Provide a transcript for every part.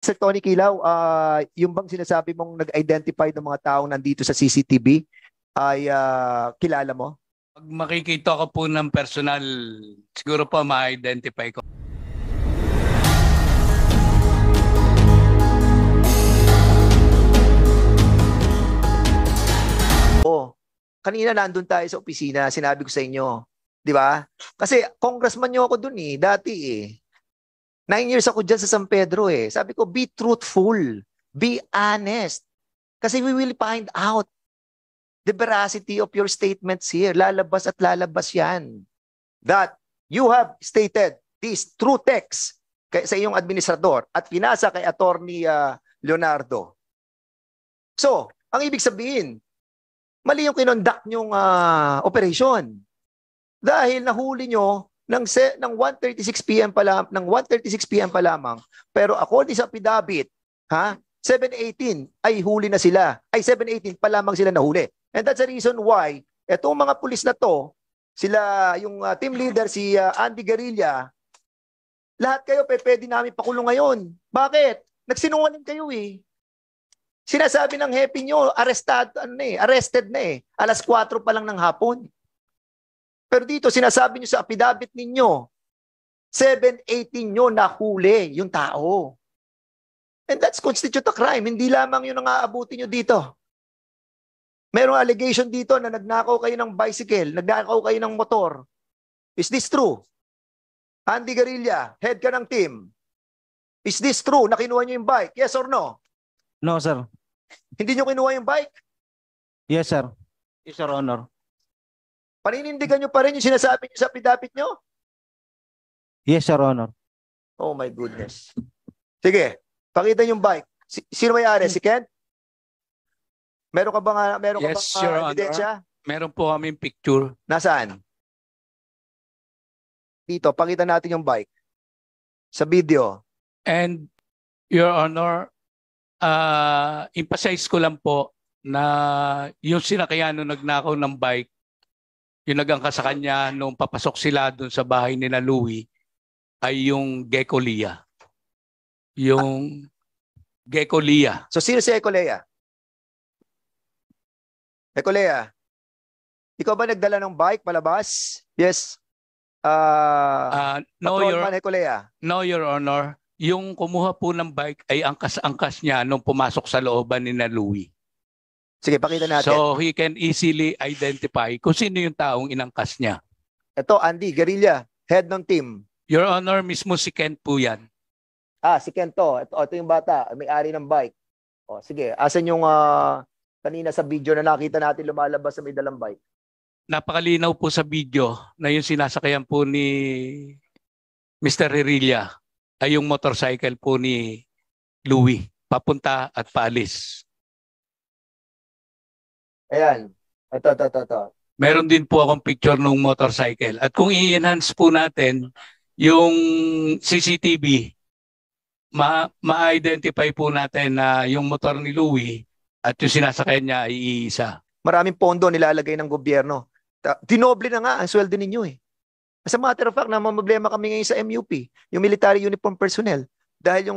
Sir Tony Kilaw, yung bang sinasabi mong nag-identify ng mga taong nandito sa CCTV ay kilala mo? Pag makikita ko po ng personal, siguro po ma-identify ko. O, kanina nandun tayo sa opisina, sinabi ko sa inyo, di ba? Kasi congressman nyo ako dun dati eh. 9 years ako dyan sa San Pedro eh. Sabi ko, be truthful, be honest. Kasi we will find out the veracity of your statements here. Lalabas at lalabas yan. That you have stated this true text sa iyong administrador at pinasa kay Attorney Leonardo. So, ang ibig sabihin, mali yung kinonduct nyong operation. Dahil nahuli nyo ng 1:36 p.m. pa lamang, pero according sa affidavit, 7:18 ay huli na sila. Ay 7:18 pa lamang sila nahuli. And that's the reason why etong mga pulis na to, sila yung team leader si Andy Garilla, lahat kayo pwede namin pakulong ngayon. Bakit? Nagsinungaling kayo eh. Sinasabi ng hepe nyo, arrested na eh. 4:00 pa lang ng hapon. Pero dito, sinasabi nyo sa affidavit ninyo, 7:18 nyo nahuli yung tao. And that's constitute a crime. Hindi lamang yun ang aabuti nyo dito. Merong allegation dito na nagnakaw kayo ng bicycle, nagnakaw kayo ng motor. Is this true? Andy Garilla, head ka ng team. Is this true na kinuha nyo yung bike? Yes or no? No, sir. Hindi nyo kinuha yung bike? Yes, sir. Yes, Your Honor. Paninindigan nyo pa rin yung sinasabi nyo sa affidavit nyo? Yes, Your Honor. Oh my goodness. Sige, pakita yung bike. Sino may-ari? Si Ken? Meron ka bang Yes, Your Honor. ebidensya? Meron po kaming picture. Nasaan? Dito, pakita natin yung bike. Sa video. And Your Honor, emphasize ko lang po na yung sinakayan nung nagnakaw ng bike, yung nagangka sa kanya nung papasok sila dun sa bahay ni Louie, ay yung Gecko Lia. Yung Gecko Lia. So, sino si Ecolea? Ecolea, ikaw ba nagdala ng bike palabas? Yes. No, Patrolman Ecolea. No, Your Honor. Yung kumuha po ng bike ay angkas-angkas niya nung pumasok sa looban ni Louie. Sige, pakita natin. So he can easily identify kung sino yung taong inangkas niya. Ito, Andy Garilla, head ng team. Your Honor, mismo si Ken po yan. Si Ken to. Ito yung bata, may-ari ng bike. O, sige, asan yung kanina sa video na nakita natin lumalabas sa may dalang bike? Napakalinaw po sa video na yung sinasakayan po ni Mr. Herilla ay yung motorcycle po ni Louie, papunta at paalis. Ayan. Ito. Meron din po akong picture ng motorcycle. At kung i-enhance po natin yung CCTV, ma-identify po natin na yung motor ni Louie at yung sinasakyan niya ay iisa. Maraming pondo nilalagay ng gobyerno. Dinoble na nga ang sweldo ninyo eh. As a matter of fact, namamblema kami ngayon sa MUP, yung military uniform personnel. Dahil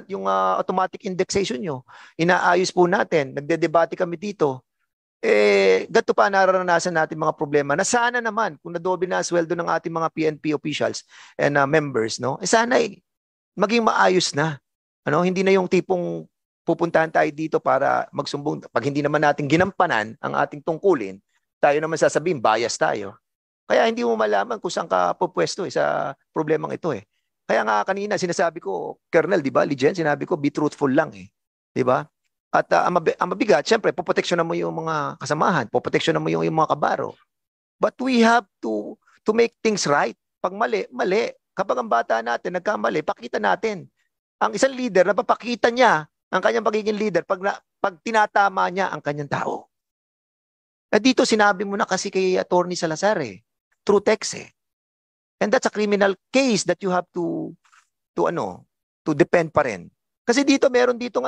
yung automatic indexation nyo, inaayos po natin, nagdedebate kami dito. Gato pa nararanasan natin mga problema na sana naman kung nadoble na sweldo ng ating mga PNP officials and members, no? Sana maging maayos na. Hindi na yung tipong pupuntahan tayo dito para magsumbong. Pag hindi naman natin ginampanan ang ating tungkulin, tayo naman sasabihin, bias tayo. Kaya hindi mo malaman kung saan ka pupwesto sa problemang ito eh. Kaya nga kanina sinasabi ko, Colonel, di ba, Lijen, sinabi ko, be truthful lang eh. Di ba? At ang mabigat, syempre, poproteksyonan mo yung mga kasamahan, poproteksyonan mo yung mga kabaro. But we have to make things right. Pag mali, mali. Kapag ang bata natin nagkamali, pakita natin. Ang isang leader, napapakita niya ang kanyang pagiging leader pag tinatama niya ang kanyang tao. At dito sinabi mo na kasi kay Attorney Salazar true text And that's a criminal case that you have to defend pa rin. Kasi dito meron ditong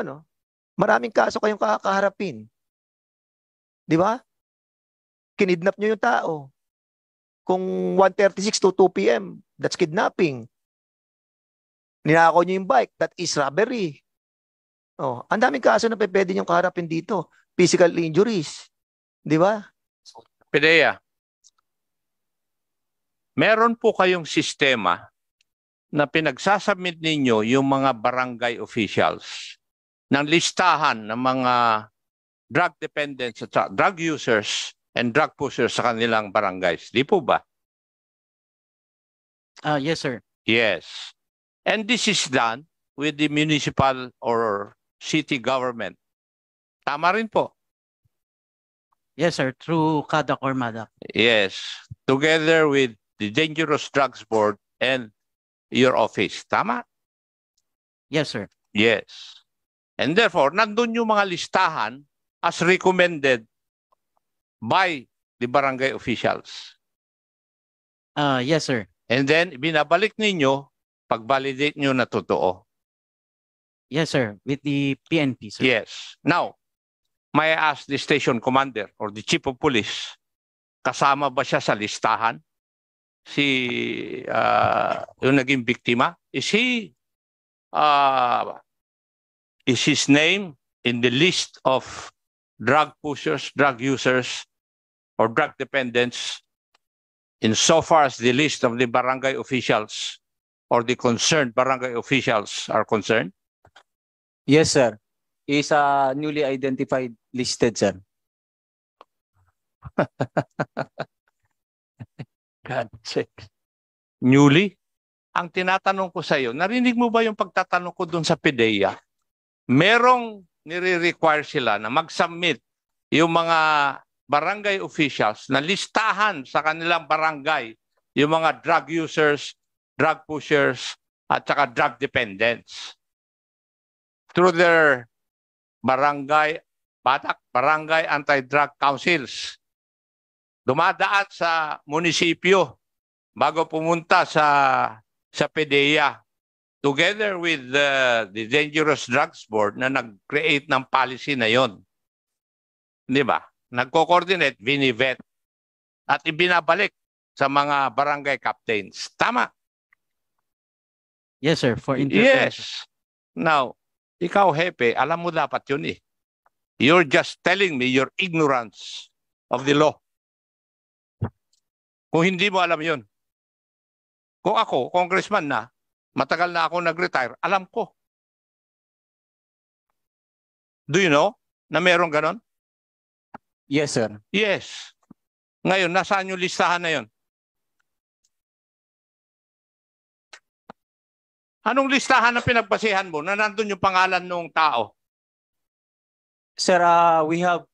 maraming kaso kayong kakaharapin. Di ba? Kinidnap nyo yung tao. Kung 1:36 to 2 p.m., that's kidnapping. Ninakaw nyo yung bike, that is robbery. Oh, ang daming kaso na pwede niyong kaharapin dito. Physical injuries. Di ba? PIDEA, meron po kayong sistema na pinagsasubmit ninyo yung mga barangay officials ng listahan ng mga drug dependents at drug users and drug pushers sa kanilang barangays. Di po ba? Yes, sir. Yes. And this is done with the municipal or city government. Tama rin po. Yes, sir. Through CADAC or MADAC. Yes. Together with the Dangerous Drugs Board and your office. Tama? Yes, sir. Yes. And therefore, nandun yung mga listahan as recommended by the barangay officials. Yes, sir. And then, binabalik ninyo pag-validate nyo na totoo. Yes, sir. With the PNP, sir. Yes. Now, may I ask the station commander or the chief of police, kasama ba siya sa listahan? Yung naging biktima? Is his name in the list of drug pushers, drug users, or drug dependents insofar as the list of the barangay officials or the concerned barangay officials are concerned? Yes, sir. Is newly identified listed, sir. God sake. Newly? Ang tinatanong ko sa iyo, narinig mo ba yung pagtatanong ko dun sa PIDEA? Merong nire-require sila na mag-submit yung mga barangay officials na listahan sa kanilang barangay yung mga drug users, drug pushers, at saka drug dependents. Through their barangay, barangay anti-drug councils. Dumadaan sa munisipyo bago pumunta sa PIDEA together with the Dangerous Drugs Board na nag-create ng policy na yon. Di ba? Nagko-coordinate, binivet, at ibinabalik sa mga barangay captains. Tama? Yes, sir. For intervention. Yes. Now, ikaw, Hepe, alam mo dapat yun eh. You're just telling me your ignorance of the law. Kung hindi mo alam yun. Kung ako, congressman na, matagal na ako nag-retire, alam ko. Do you know na meron ganon? Yes, sir. Yes. Ngayon, nasaan yung listahan na yun? Anong listahan na pinagbasihan mo na nandun yung pangalan ng tao? Sir, we have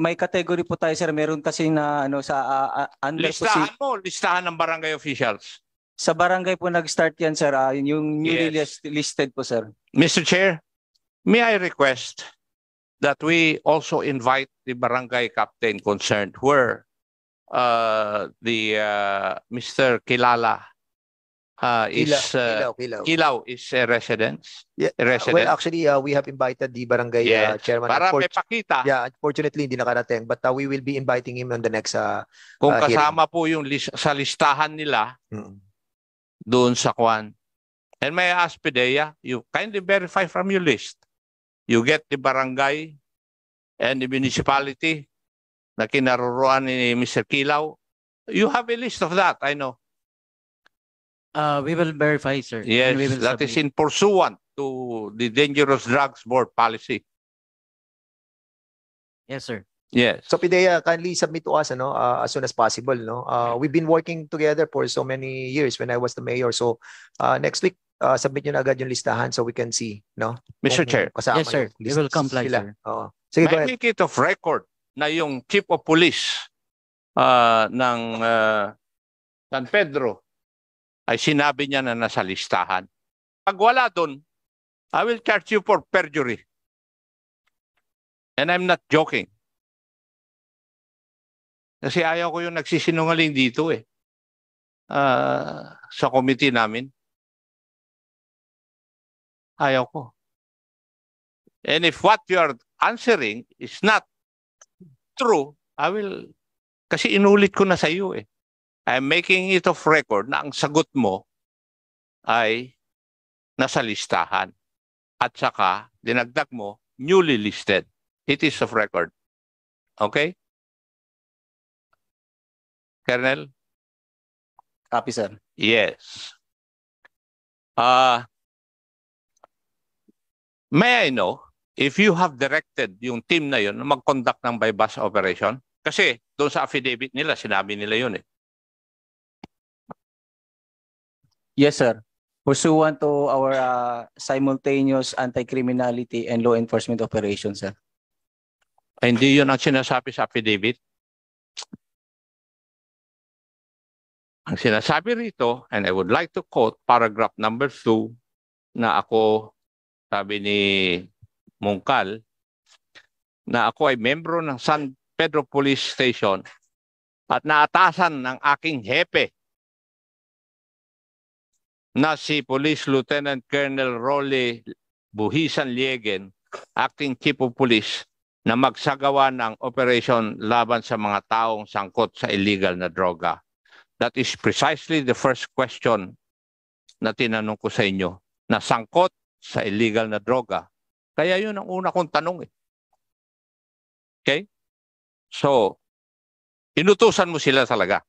may category po tayo, sir. Meron kasi na under Listahan mo, listahan ng barangay officials. sa barangay po nag-start yan, sir. Yung newly listed po, sir. Mr. Chair, may I request that we also invite the barangay captain concerned where Mr. Kilala Kilaw is a resident. Yeah. A resident. Well, actually, we have invited the barangay chairman. Para may pakita. Yeah, unfortunately, hindi nakarating. But we will be inviting him on the next Kung hearing. kasama po yung sa listahan nila doon sa Kwan. And may I ask PIDEA, you kindly verify from your list. You get the barangay and the municipality na kinaruruan ni Mr. Kilaw. You have a list of that, I know. We will verify, sir. Yes, And we will that is submit. in pursuant to the Dangerous Drugs Board policy. Yes, sir. Yes. So PIDEA, kindly submit to us as soon as possible. We've been working together for so many years when I was the mayor. So next week, submit nyo na agad yung listahan so we can see. Mr. Chair. Yes, sir. We will comply, sir. Sige, go May ahead. make it of record na yung chief of police ng San Pedro ay sinabi niya na nasa listahan. Pag wala doon, I will charge you for perjury. And I'm not joking. Kasi ayaw ko yung nagsisinungaling dito eh. Sa committee namin. Ayaw ko. And if what you are answering is not true, I will, kasi inulit ko na sa iyo eh. I'm making it of record na ang sagot mo ay nasa listahan. at saka dinagdag mo newly listed. It is of record. Okay? Colonel? Copy, sir. Yes. May I know if you have directed yung team na yun na mag-conduct ng bypass operation? Kasi doon sa affidavit nila, sinabi nila yun eh. Yes, sir. Pursuant to our simultaneous anti-criminality and law enforcement operations, sir. Ay, hindi yun ang sinasabi sa affidavit. Ang sinasabi rito, and I would like to quote paragraph number 2 na ako, sabi ni Mungkal, na ako ay membro ng San Pedro Police Station at naatasan ng aking hepe na si Police Lieutenant Colonel Rolly Buhisan Liegen, Acting Chief of Police, na magsagawa ng operation laban sa mga taong sangkot sa illegal na droga. That is precisely the first question na tinanong ko sa inyo, na sangkot sa illegal na droga. Kaya yun ang una kong tanong eh. Okay? So, inutusan mo sila talaga.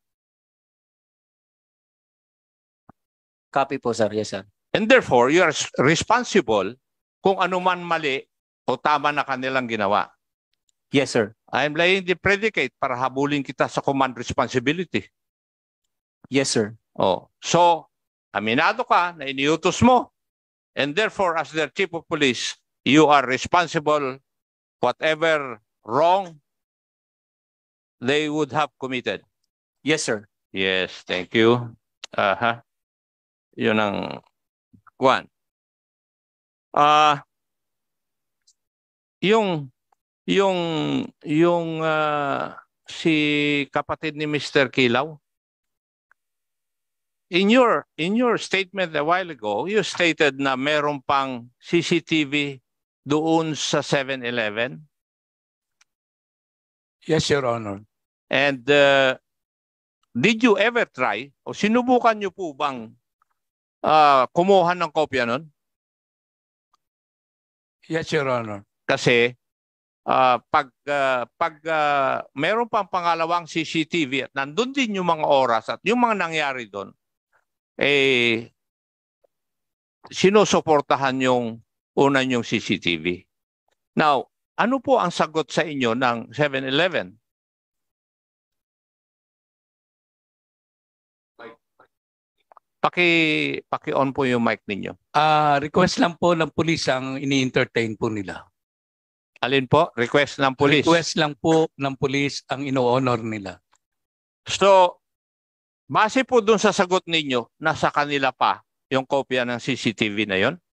Copy po, sir. Yes, sir. And therefore, you are responsible kung ano man mali o tama na kanilang ginawa. Yes, sir. I am laying the predicate para habulin kita sa command responsibility. Yes, sir. Oh, so, aminado ka na iniutos mo. And therefore, as their chief of police, you are responsible whatever wrong they would have committed. Yes, sir. Yes, thank you. Yun ang kwan. Si kapatid ni Mr. Kilaw, in your statement a while ago, you stated na meron pang CCTV doon sa 7-Eleven. Yes, Your Honor. And did you ever try o sinubukan niyo po bang kumuha ng kopya nun? Yes, Your Honor. Kasi pag meron pang pangalawang CCTV at nandun din yung mga oras at yung mga nangyari doon, sinusuportahan yung una yung CCTV. Now, ano po ang sagot sa inyo ng 7-Eleven? Paki-on po yung mic ninyo. Request lang po ng pulis ang ini-entertain po nila. Alin po? Request ng police? Request lang po ng pulis ang ino-honor nila. So, base po dun sa sagot ninyo, nasa kanila pa yung kopya ng CCTV na yon?